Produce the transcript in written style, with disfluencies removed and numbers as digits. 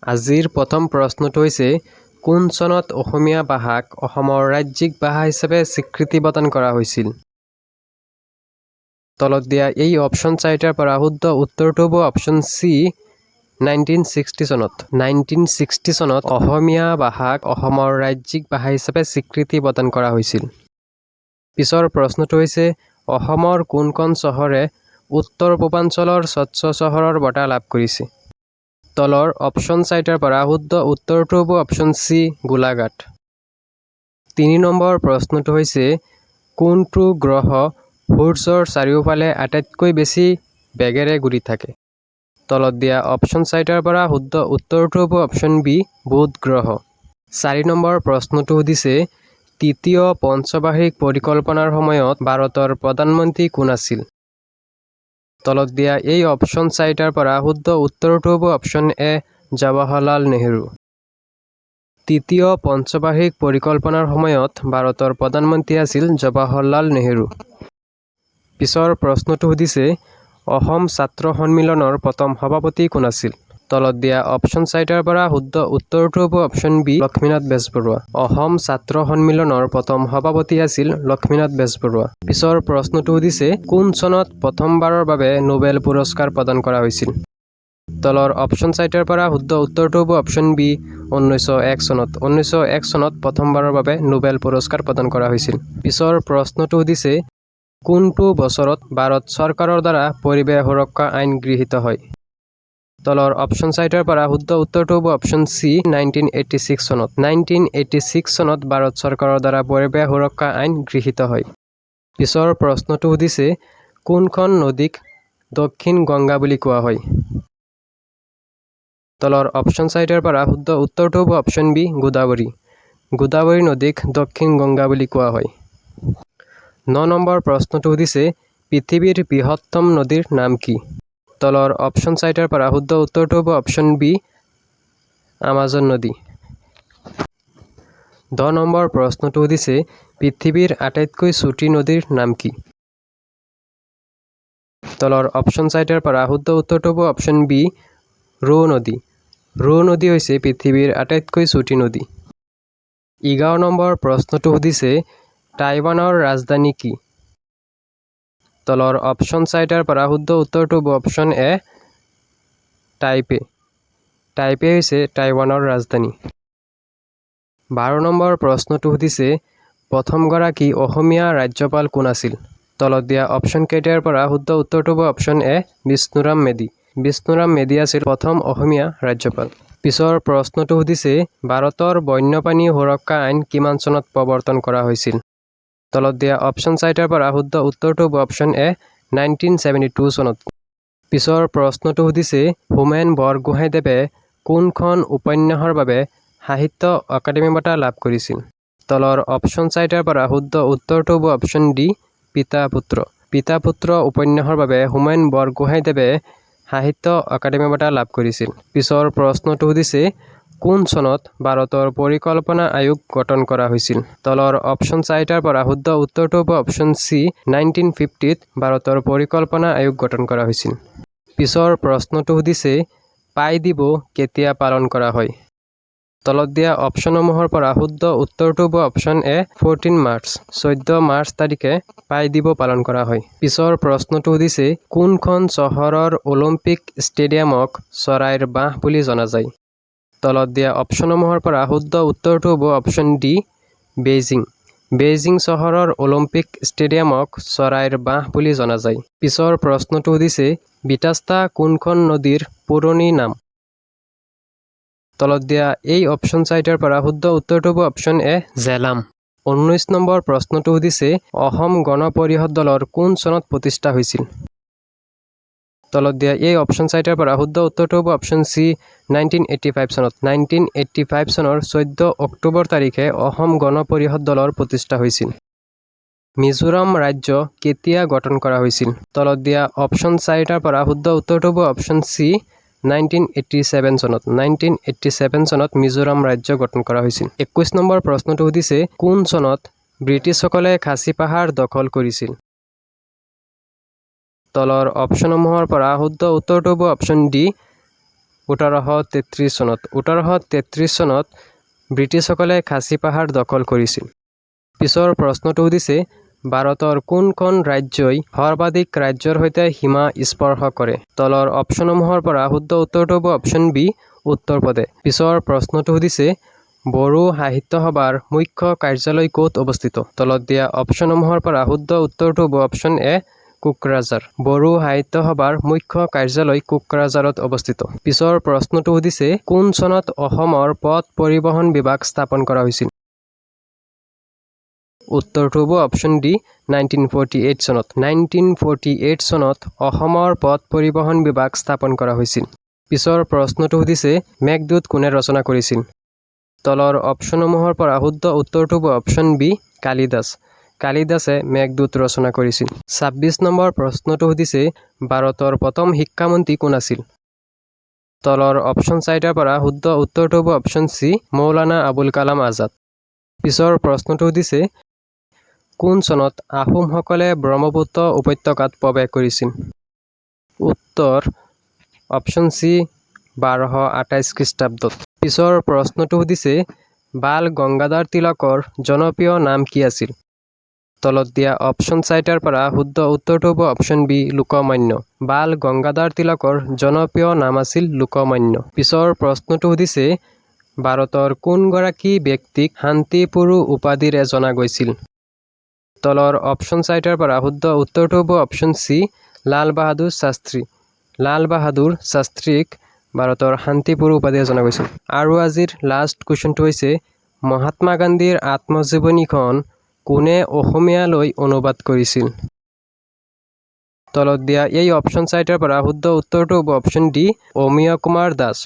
আজিৰ প্ৰথম প্ৰশ্নটো হৈছে কোন চনত অসমীয়া ভাষাক অসমৰ ৰাজ্যিক ভাষা হিচাপে স্বীকৃতি প্ৰদান কৰা হৈছিল? তলত দিয়া এই অপশ্যন চাৰিটাৰ পৰা শুদ্ধ উত্তৰটো হ'ব অপশ্যন চি 1960 চনত। 1960 চনত অসমীয়া ভাষাক অসমৰ ৰাজ্যিক ভাষা হিচাপে স্বীকৃতি প্ৰদান কৰা হৈছিল। পিছৰ প্ৰশ্নটো হৈছে অসমৰ কোনখন চহৰে উত্তৰ পূৰ্বাঞ্চলৰ স্বচ্ছ চহৰৰ বঁটা লাভ কৰিছে? তলৰ অপশ্যন চাৰিটাৰ পৰা শুদ্ধ উত্তৰটো হ'ব অপশ্যন চি গোলাঘাট। 3 নম্বৰ প্ৰশ্নটো হৈছে কোনটো গ্ৰহ সূৰ্যৰ চাৰিওফালে আটাইতকৈ বেছি বেগেৰে ঘূৰি থাকে? তলত দিয়া অপশ্যন চাৰিটাৰ পৰা শুদ্ধ উত্তৰটো হ'ব অপশ্যন বি বুধ গ্ৰহ। 4 নম্বৰ প্ৰশ্নটো সুধিছে তৃতীয় পঞ্চবাৰ্ষিক পৰিকল্পনাৰ সময়ত ভাৰতৰ প্ৰধানমন্ত্ৰী কোন আছিল? তলত দিয়া এই অপশ্যন চাৰিটাৰ পৰা শুদ্ধ উত্তৰটো হ'ব অপশ্যন এ জৱাহৰলাল নেহৰু। তৃতীয় পঞ্চবাৰ্ষিক পৰিকল্পনাৰ সময়ত ভাৰতৰ প্ৰধানমন্ত্ৰী আছিল জৱাহৰলাল নেহৰু। পিছৰ প্ৰশ্নটো সুধিছে অসম ছাত্ৰ সন্মিলনৰ প্ৰথম সভাপতি কোন আছিল? তলত দিয়া অপশ্যন চাৰিটাৰ পৰা শুদ্ধ উত্তৰটো হ'ব অপশ্যন বি লক্ষ্মীনাথ বেজবৰুৱা। অসম ছাত্ৰ সন্মিলনৰ প্ৰথম সভাপতি আছিল লক্ষ্মীনাথ বেজবৰুৱা। পিছৰ প্ৰশ্নটো সুধিছে কোন চনত প্ৰথমবাৰৰ বাবে নোবেল পুৰস্কাৰ প্ৰদান কৰা হৈছিল? তলৰ অপশ্যন চাৰিটাৰ পৰা শুদ্ধ উত্তৰটো হ'ব অপশ্যন বি 1901 চনত। 1901 চনত প্ৰথমবাৰৰ বাবে নোবেল পুৰস্কাৰ প্ৰদান কৰা হৈছিল। পিছৰ প্ৰশ্নটো সুধিছে কোনটো বছৰত ভাৰত চৰকাৰৰ দ্বাৰা পৰিৱেশ সুৰক্ষা আইন গৃহীত হয়? তলৰ অপশ্যন চাৰিটাৰ পৰা শুদ্ধ উত্তৰটো হ'ব অপশ্যন চি 1986 চনত। 1986 চনত ভাৰত চৰকাৰৰ দ্বাৰা পৰিৱেশ সুৰক্ষা আইন গৃহীত হয়। পিছৰ প্ৰশ্নটো সুধিছে কোনখন নদীক দক্ষিণ গংগা বুলি কোৱা হয়? তলৰ অপশ্যন চাৰিটাৰ পৰা শুদ্ধ উত্তৰটো হ'ব অপশ্যন বি গোদাবৰী। গোদাবৰী নদীক দক্ষিণ গংগা বুলি কোৱা হয়। 9 নম্বৰ প্ৰশ্নটো সুধিছে পৃথিৱীৰ বৃহত্তম নদীৰ নাম কি? তলৰ অপশ্যন চাৰিটাৰ পৰা শুদ্ধ উত্তৰটো হ'ব অপশ্যন বি আমাজন নদী। 10 নম্বৰ প্ৰশ্নটো সুধিছে পৃথিৱীৰ আটাইতকৈ চুটি নদীৰ নাম কি? তলৰ অপশ্যন চাৰিটাৰ পৰা শুদ্ধ উত্তৰটো হ'ব অপশ্যন বি ৰো নদী। ৰো নদী হৈছে পৃথিৱীৰ আটাইতকৈ চুটি নদী। 11 নম্বৰ প্ৰশ্নটো সুধিছে টাইৱানৰ ৰাজধানী কি? তলৰ অপশ্যন চাৰিটাৰ পৰা শুদ্ধ উত্তৰটো হ'ব অপশ্যন এ টাইপে। টাইপে হৈছে টাইৱানৰ ৰাজধানী। 12 নম্বৰ প্ৰশ্নটো সুধিছে প্ৰথমগৰাকী অসমীয়া ৰাজ্যপাল কোন আছিল? তলত দিয়া অপশ্যন কেইটাৰ পৰা শুদ্ধ উত্তৰটো হ'ব অপশ্যন এ বিষ্ণুৰাম মেধি। বিষ্ণুৰাম মেধি আছিল প্ৰথম অসমীয়া ৰাজ্যপাল। পিছৰ প্ৰশ্নটো সুধিছে ভাৰতৰ বন্যপ্ৰাণী সুৰক্ষা আইন কিমান চনত প্ৰৱৰ্তন কৰা হৈছিল? তলত দিয়া অপশ্যন চাৰিটাৰ পৰা শুদ্ধ উত্তৰটো হ'ব অপশ্যন এ 1972 চনত। পিছৰ প্ৰশ্নটো সুধিছে হোমেন বৰগোহাঞিদেৱে কোনখন উপন্যাসৰ বাবে সাহিত্য অকাডেমী বঁটা লাভ কৰিছিল? তলৰ অপশ্যন চাৰিটাৰ পৰা শুদ্ধ উত্তৰটো হ'ব অপশ্যন ডি পিতা পুত্ৰ। পিতা পুত্ৰ উপন্যাসৰ বাবে হোমেন বৰগোহাঞিদেৱে সাহিত্য অকাডেমী বঁটা লাভ কৰিছিল। পিছৰ প্ৰশ্নটো সুধিছে কোন চনত ভাৰতৰ পৰিকল্পনা আয়োগ গঠন কৰা হৈছিল? তলৰ অপশ্যন চাৰিটাৰ পৰা শুদ্ধ উত্তৰটো হ'ব অপশ্যন চি 1950ত ভাৰতৰ পৰিকল্পনা আয়োগ গঠন কৰা হৈছিল। পিছৰ প্ৰশ্নটো সুধিছে পাই দিৱস কেতিয়া পালন কৰা হয়? তলত দিয়া অপশ্যনসমূহৰ পৰা শুদ্ধ উত্তৰটো হ'ব অপশ্যন এ 14 মাৰ্চ। 14 মাৰ্চ তাৰিখে পাই দিৱস পালন কৰা হয়। পিছৰ প্ৰশ্নটো সুধিছে কোনখন চহৰৰ অলিম্পিক ষ্টেডিয়ামক চৰাইৰ বাহ বুলি জনা যায়? তলত দিয়া অপশ্যনসমূহৰ পৰা শুদ্ধ উত্তৰটো হ'ব অপশ্যন ডি বেইজিং। বেইজিং চহৰৰ অলিম্পিক ষ্টেডিয়ামক চৰাইৰ বাহ বুলি জনা যায়। পিছৰ প্ৰশ্নটো সুধিছে বিতাষ্টা কোনখন নদীৰ পুৰণি নাম? তলত দিয়া এই অপশ্যন চাৰিটাৰ পৰা শুদ্ধ উত্তৰটো হ'ব অপশ্যন এ জেলাম। 19 নম্বৰ প্ৰশ্নটো সুধিছে অসম গণ পৰিষদ দলৰ কোন চনত প্ৰতিষ্ঠা হৈছিল? তলত দিয়া এই অপশ্যন চাৰিটাৰ পৰা শুদ্ধ উত্তৰটো হ'ব অপশ্যন চি 1985 চনত। 1985 চনৰ 14 অক্টোবৰ তাৰিখে অসম গণ পৰিষদ দলৰ প্ৰতিষ্ঠা হৈছিল। মিজোৰাম ৰাজ্য কেতিয়া গঠন কৰা হৈছিল? তলত দিয়া অপশ্যন চাৰিটাৰ পৰা শুদ্ধ উত্তৰটো হ'ব অপশ্যন চি 1987 চনত। 1987 চনত মিজোৰাম ৰাজ্য গঠন কৰা হৈছিল। 21 নম্বৰ প্ৰশ্নটো সুধিছে কোন চনত ব্ৰিটিছসকলে খাচী পাহাৰ দখল কৰিছিল? তলৰ অপশ্যনসমূহৰ পৰা শুদ্ধ উত্তৰটো হ'ব অপশ্যন ডি 1833 চনত 1833 চনত ব্ৰিটিছসকলে খাচী পাহাৰ দখল কৰিছিল। পিছৰ প্ৰশ্নটো সুধিছে ভাৰতৰ কোনখন ৰাজ্যই সৰ্বাধিক ৰাজ্যৰ সৈতে সীমা স্পৰ্শ কৰে? তলৰ অপশ্যনসমূহৰ পৰা শুদ্ধ উত্তৰটো হ'ব অপশ্যন বি উত্তৰ প্ৰদেশ। পিছৰ প্ৰশ্নটো সুধিছে বড়ো সাহিত্য সভাৰ মুখ্য কাৰ্যালয় ক'ত অৱস্থিত? তলত দিয়া অপশ্যনসমূহৰ পৰা শুদ্ধ উত্তৰটো হ'ব অপশ্যন এ কোকৰাঝাৰ। বড়ো সাহিত্য সভাৰ মুখ্য কাৰ্যালয় কোকৰাঝাৰত অৱস্থিত। পিছৰ প্ৰশ্নটো সুধিছে কোন চনত অসমৰ পথ পৰিবহণ বিভাগ স্থাপন কৰা হৈছিল? উত্তৰটো হ'ব অপশ্যন ডি 1948 চনত। 1948 চনত অসমৰ পথ পৰিবহণ বিভাগ স্থাপন কৰা হৈছিল। পিছৰ প্ৰশ্নটো সুধিছে মেঘদূত কোনে ৰচনা কৰিছিল? তলৰ অপশ্যনসমূহৰ পৰা শুদ্ধ উত্তৰটো হ'ব অপশ্যন বি কালিদাস। কালিদাসে মেঘদূত ৰচনা কৰিছিল। 26 নম্বৰ প্ৰশ্নটো সুধিছে ভাৰতৰ প্ৰথম শিক্ষামন্ত্ৰী কোন আছিল? তলৰ অপশ্যন 4টাৰ পৰা শুদ্ধ উত্তৰটো হ'ব অপশ্যন চি মৌলানা আবুল কালাম আজাদ। পিছৰ প্ৰশ্নটো সুধিছে কোন চনত আহোমসকলে ব্ৰহ্মপুত্ৰ উপত্যকাত প্ৰৱেশ কৰিছিল? উত্তৰ অপশ্যন চি 1228 খ্ৰীষ্টাব্দত। পিছৰ প্ৰশ্নটো সুধিছে বাল গংগাধৰ তিলকৰ জনপ্ৰিয় নাম কি আছিল? তলত দিয়া অপশ্যন 4টাৰ পৰা শুদ্ধ উত্তৰটো হ'ব অপশ্যন বি লোকমান্য। বাল গংগাধৰ তিলকৰ জনপ্ৰিয় নাম আছিল লোকমান্য। পিছৰ প্ৰশ্নটো সুধিছে ভাৰতৰ কোনগৰাকী ব্যক্তিক শান্তি পুৰু উপাধিৰে জনা গৈছিল? তলৰ অপশ্যন 4টাৰ পৰা শুদ্ধ উত্তৰটো হ'ব অপশ্যন চি লাল বাহাদুৰ শাস্ত্ৰী। লাল বাহাদুৰ শাস্ত্ৰীক ভাৰতৰ শান্তি পুৰু উপাধিৰে জনা গৈছিল। আৰু আজিৰ লাষ্ট কুৱেশ্যনটো হৈছে মহাত্মা গান্ধীৰ আত্মজীৱনীখন কোনে অসমীয়ালৈ অনুবাদ কৰিছিল? তলত দিয়া এই অপশ্যন 4টাৰ পৰা শুদ্ধ উত্তৰটো হ'ব অপশ্যন ডি অমিয় কুমাৰ দাস।